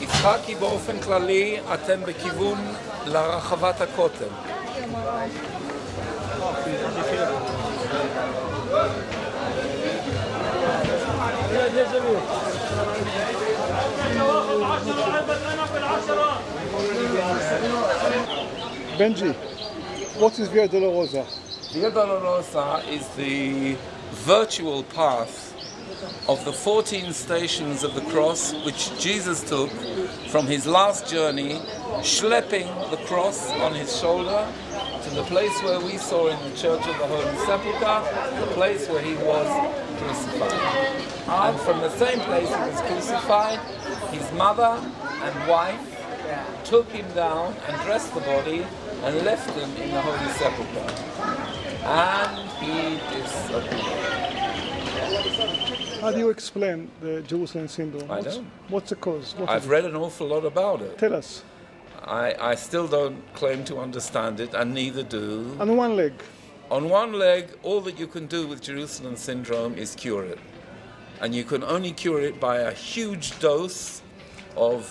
יצחק כי באופן כללי אתם בכיוון לרחבת הכותל. Benji, what is Via Dolorosa? Via Dolorosa is the virtual path of the 14 stations of the cross which Jesus took from his last journey, schlepping the cross on his shoulder to the place where we saw in the Church of the Holy Sepulchre, the place where he was crucified. And from the same place he was crucified, his mother and wife took him down and dressed the body and left him in the Holy Sepulchre. And he disappeared. How do you explain the Jerusalem syndrome? I don't. What's the cause? I've read an awful lot about it. Tell us. I still don't claim to understand it, and neither do. On one leg. On one leg, all that you can do with Jerusalem syndrome is cure it. And you can only cure it by a huge dose of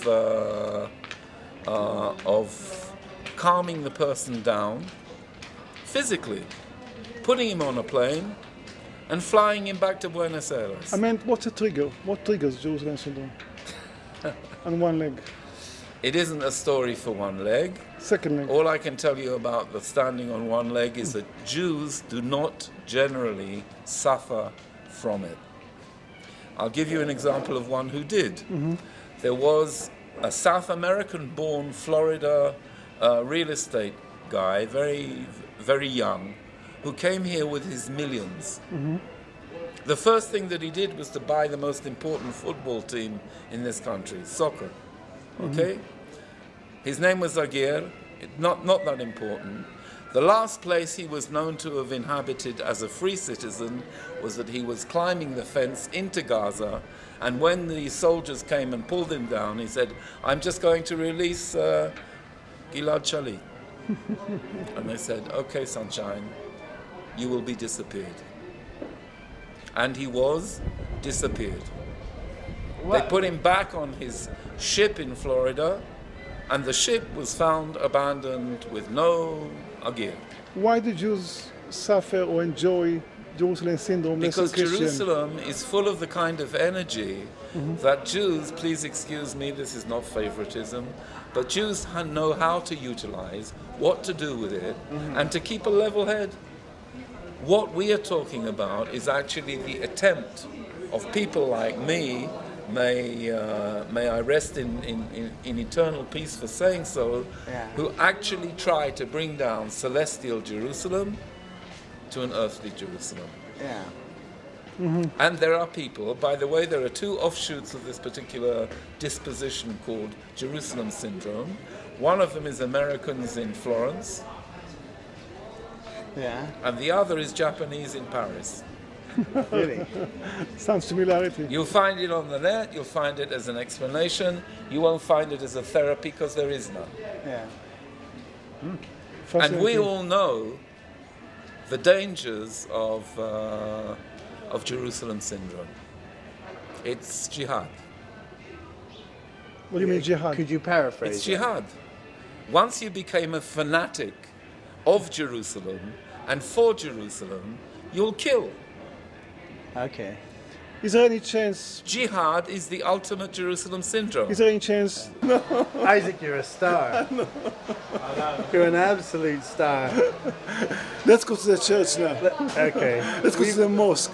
calming the person down physically, putting him on a plane and flying him back to Buenos Aires. I meant, what's the trigger? What triggers Jerusalem syndrome? On one leg. It isn't a story for one leg. Second leg. All I can tell you about the standing on one leg is that Jews do not generally suffer from it. I'll give you an example of one who did. Mm-hmm. There was a South American-born Florida real estate guy, very, very young, who came here with his millions. Mm-hmm. The first thing that he did was to buy the most important football team in this country, soccer. Okay? Mm-hmm. His name was Aguirre, not that important. The last place he was known to have inhabited as a free citizen was that he was climbing the fence into Gaza, and when the soldiers came and pulled him down, he said, "I'm just going to release Gilad Shalit." And they said, "Okay, sunshine, you will be disappeared." And he was disappeared. What? They put him back on his ship in Florida, and the ship was found abandoned with no Aguirre. Why do Jews suffer or enjoy Jerusalem syndrome? Because Jerusalem is full of the kind of energy that Jews, please excuse me, this is not favoritism, but Jews know how to utilize, what to do with it, and to keep a level head. What we are talking about is actually the attempt of people like me, may I rest in eternal peace for saying so, who actually try to bring down celestial Jerusalem to an earthly Jerusalem. Yeah. Mm-hmm. And there are people, by the way, there are two offshoots of this particular disposition called Jerusalem syndrome. One of them is Americans in Florence, and the other is Japanese in Paris. Really? Some similarity. You'll find it on the net, you'll find it as an explanation, you won't find it as a therapy because there is none. Yeah. And we all know the dangers of Jerusalem syndrome. It's jihad. What do you mean jihad? Could you paraphrase? It's jihad. Once you became a fanatic of Jerusalem and for Jerusalem, you'll kill. Okay. Is there any chance? Jihad is the ultimate Jerusalem syndrome. Is there any chance? No. Isaac, you're a star. No. You're an absolute star. Let's go to the church now. Okay. Let's go to the mosque.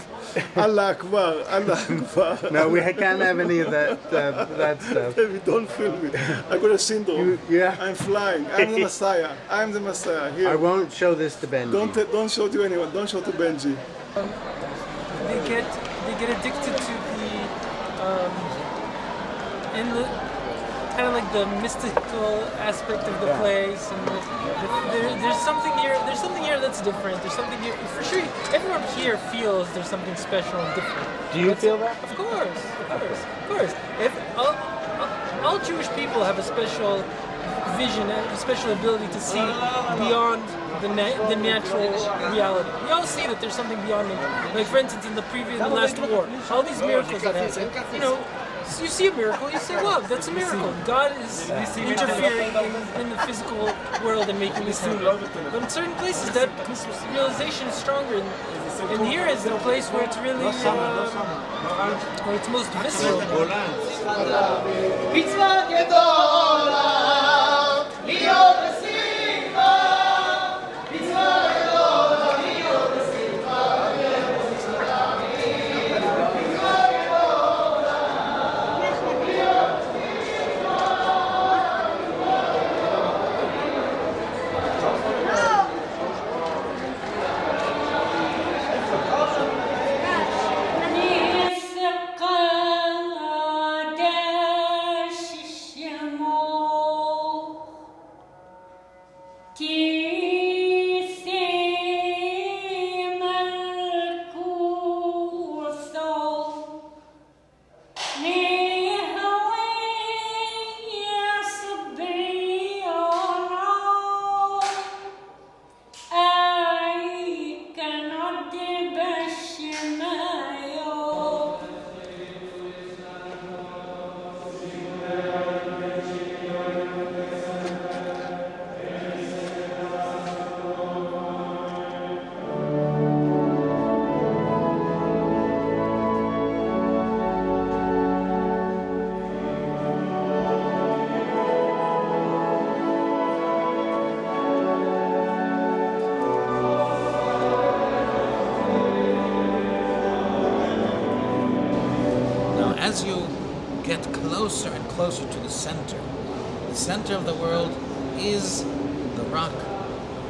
Allah Akbar, Allah Akbar. No, we can't have any of that stuff. Baby, don't film me. I got a syndrome. Yeah. I'm flying. I'm the Messiah. I'm the Messiah. Here. I won't show this to Benji. Don't show to anyone. Don't show to Benji. They get addicted to the kind of like the mystical aspect of the place, and there's something here. There's something here that's different. There's something here for sure. Everyone here feels there's something special and different. Do you feel that? Of course. If all Jewish people have a special vision, a special ability to see beyond the natural reality. We all see that there's something beyond it. Like for instance, in the last war, all these miracles that happen, you know, you see a miracle, you say, wow, that's a miracle. God is interfering in the physical world and making this happen. But in certain places, that realization is stronger. And here is the place where it's really, where it's most visceral. As you get closer and closer to the center of the world is the rock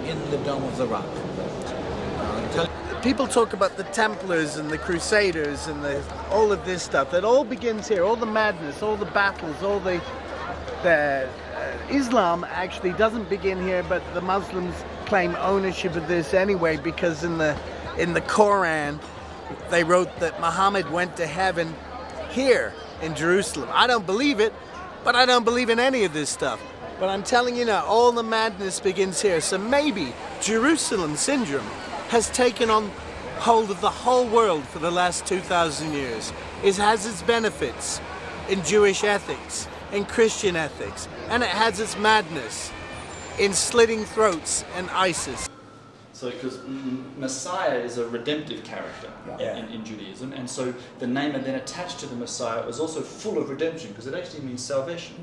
in the Dome of the Rock. People talk about the Templars and the Crusaders and all of this stuff. That all begins here. All the madness, all the battles, all the Islam actually doesn't begin here, but the Muslims claim ownership of this anyway, because in the Quran they wrote that Muhammad went to heaven here in Jerusalem. I don't believe it, but I don't believe in any of this stuff. But I'm telling you now, all the madness begins here. So maybe Jerusalem syndrome has taken on hold of the whole world for the last 2,000 years. It has its benefits in Jewish ethics, in Christian ethics, and it has its madness in slitting throats and ISIS. So, because Messiah is a redemptive character in Judaism, and so the name and then attached to the Messiah is also full of redemption, because it actually means salvation.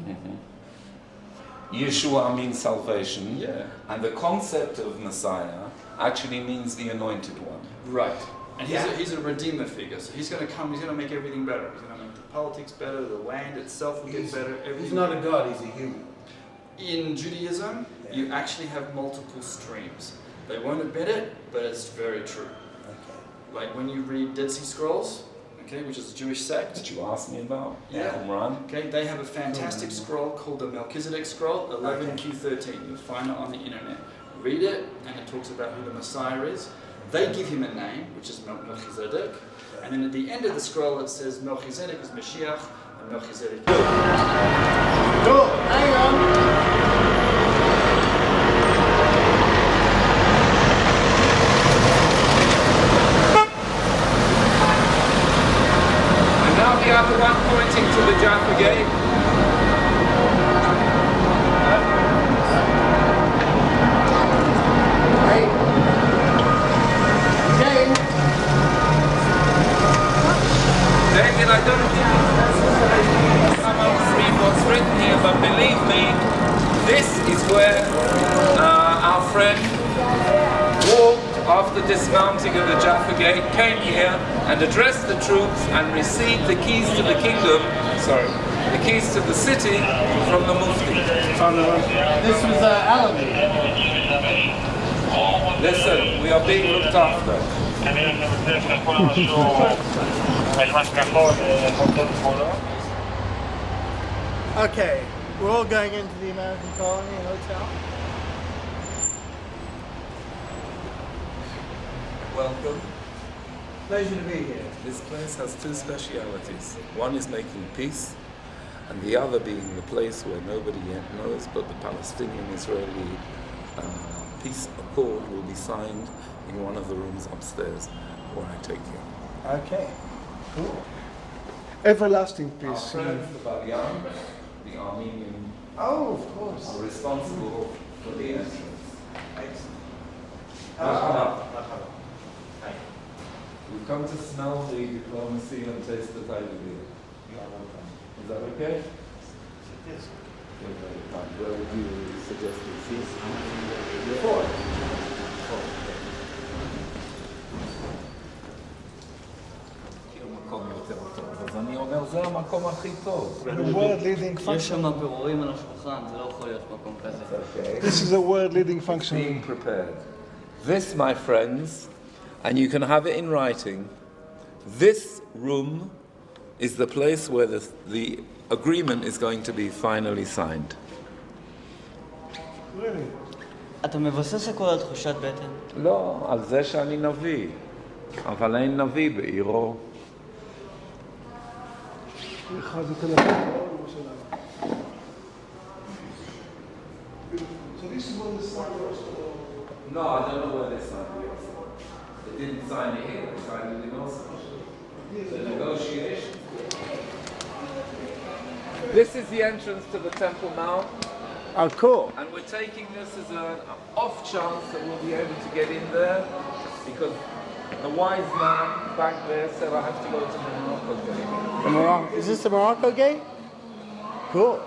Yeshua means salvation, Yeah. and the concept of Messiah actually means the anointed one. Right. And he's a redeemer figure, so he's going to come, he's going to make everything better. He's going to make the politics better, the land itself will get better, everything. He's not a god, he's a human. In Judaism, you actually have multiple streams. They won't admit it, but it's very true. Okay. Like when you read Dead Sea Scrolls, okay, which is a Jewish sect. That you asked me about? Yeah. Qumran. Okay, they have a fantastic scroll called the Melchizedek Scroll, 11Q13. You'll find it on the internet. Read it, and it talks about who the Messiah is. They give him a name, which is Melchizedek, and then at the end of the scroll it says Melchizedek is Mashiach, and Melchizedek. Cool. Hang on. Now the other one pointing to the Jaffa Gate. David, I don't think it's necessary for someone to read what's written here, but believe me, this is where our friend walked after dismounting of the Jaffa Gate, came here and addressed the troops and received the keys to the kingdom, the keys to the city from the Mufti. This was Allenby. Listen, we are being looked after. Okay, we're all going into the American Colony Hotel. Welcome. Pleasure to be here. This place has two specialities. One is making peace, and the other being the place where nobody yet knows, but the Palestinian-Israeli peace accord will be signed in one of the rooms upstairs where I take you. Okay. Cool. Everlasting Our peace. friends, the Balyan, the Armenian, Oh, of course. are responsible for the entrance. We've come to smell the diplomacy and taste the Taiwan. Is that okay? Yes. You're very kind. Where would you suggest we see? מקום יותר טוב. אז אני אומר, זה המקום הכי טוב. The world leading יש function. שם פירורים על השולחן, זה לא יכול להיות מקום כזה. Okay. This is a world leading function. Being prepared. This, my friends, and you can have it in writing, this room is the place where the agreement is going to be finally signed. Really? אתה מבסס הכל על תחושת בטן? לא, על זה שאני נביא. אבל אין נביא בעירו. אחד זה תל אביב, לא ירושלים. So this is one of the signers. No, I don't know where they signed it. They didn't sign it here, they signed it in Oslo. The negotiation. This is the entrance to the Temple Mount, Oh, cool. and we're taking this as an off chance that we'll be able to get in there, because the wise man back there said I have to go to Morocco. The Morocco. Is this the Morocco gate? Cool.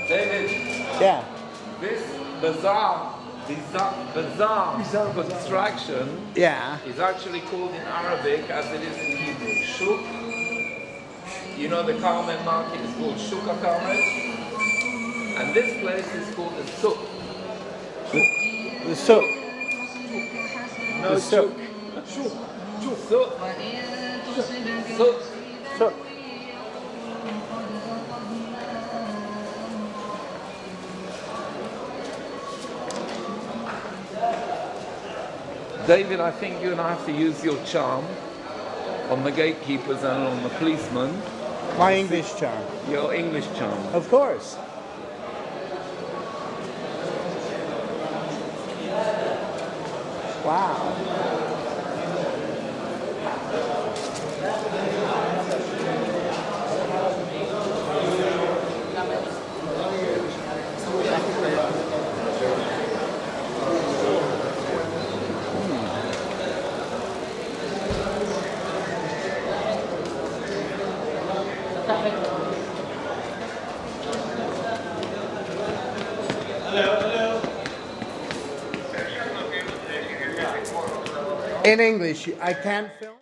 David, Yeah. this bizarre construction Yeah. is actually called in Arabic as it is in Hebrew, Shuk. You know the Carmel market is called Shuk HaCarmel, and this place is called the Souk. The souk. No, The souk. Souk. Souk. Souk. Souk. David, I think you and I have to use your charm on the gatekeepers and on the policemen, My English charm. your English charm. Of course. Wow. In English, I can't film.